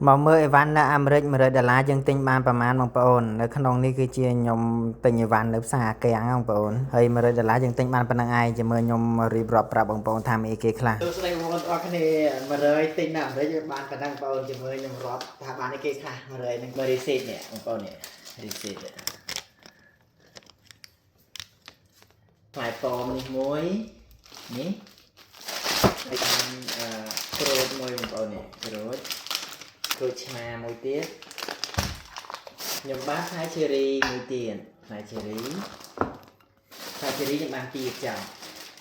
មកមើលអីវ៉ាន់នៅអាមេរិក$100យើងទិញបានប្រមាណបងប្អូននៅក្នុងនេះគឺជាខ្ញុំទិញអីវ៉ាន់នៅផ្សារកាំងបងប្អូនហើយ$100យើងទិញបានប៉ុណ្្នឹងឯងជាមួយខ្ញុំរៀបរាប់ប្រាប់បងប្អូនថាមានអីគេខ្លះសួស្តីបងប្អូនទាំងអស់គ្នា100ទិញនៅអាមេរិកបានប៉ុណ្ណឹងបងប្អូនជាមួយខ្ញុំរាប់ថាបានអីគេខ្លះ100នឹងមើល receipt នេះបងប្អូននេះ receipt ផ្លែប៉ោមនេះមួយនេះហើយបានក្រូចមួយបងប្អូននេះក្រូចឆ្មាមួយទៀតខ្ញុំបានផ្លែឈើរីមួយទៀតផ្លែឈើរីខ្ញុំបានពីចាំ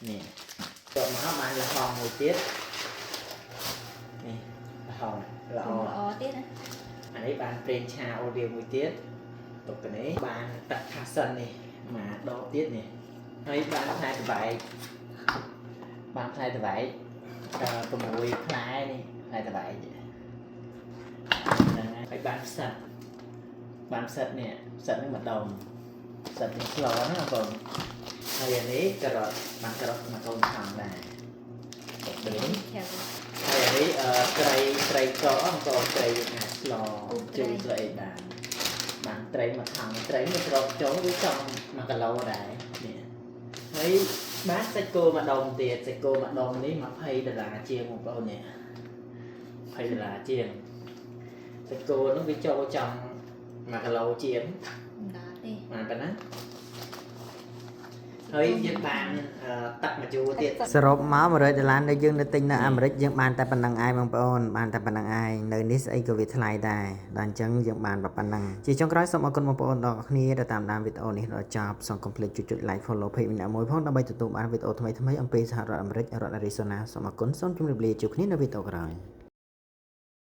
នេះចុះមកបានល្ហុងមួយទៀតនេះល្ហុងល្អទៀតណាអានេះបានប្រេងឆាអូលីវមួយទៀតទុកទៅនេះបានទឹកខាសិននេះមកដកទៀតនេះហើយបានផ្លែត្បែក6ផ្លែនេះផ្លែត្បែកហ្នឹងហើយបានផ្សិតនេះផ្សិតនឹងម្ដងផ្សិតនេះស្លណាបងប្អូនហើយអានេះការ៉ុតបានការ៉ុតមកកូនថងដែរនេះហើយអានេះត្រីកបងប្អូនត្រីណាស្លជួយស្លអីបានត្រីមកថងត្រីនេះក្របចូលវាចំ1គីឡូដែរនេះហើយបានសាច់គោម្ដងទៀតសាច់គោម្ដងនេះ$20ជាងបងប្អូននេះ$20ជាងសាច់គោនោះវាចូលចំ1គីឡូជាងបានប៉ុណ្ណាហើយយើងបានទឹកមកជូរទៀតសរុបមក$100នៅយើងនៅទិញនៅអាមេរិកយើងបានតែប៉ុណ្្នឹងឯងបងប្អូនបានតែប៉ុណ្្នឹងឯងនៅនេះស្អីក៏វាថ្លៃដែរដល់អញ្ចឹងយើងបានប៉ុណ្្នឹងជាចុងក្រោយសូមអរគុណបងប្អូនទាំងអស់គ្នាដែលតាមដានវីដេអូនេះដល់ចប់សូមកុំភ្លេចចុច like follow page ម្នាក់មួយផងដើម្បីទទួលបានវីដេអូថ្មីៗអំពីសហរដ្ឋអាមេរិករដ្ឋ Arizona សូមអរគុណសូមជម្រាបលាជួបគ្នានៅវីដេអូក្រោយ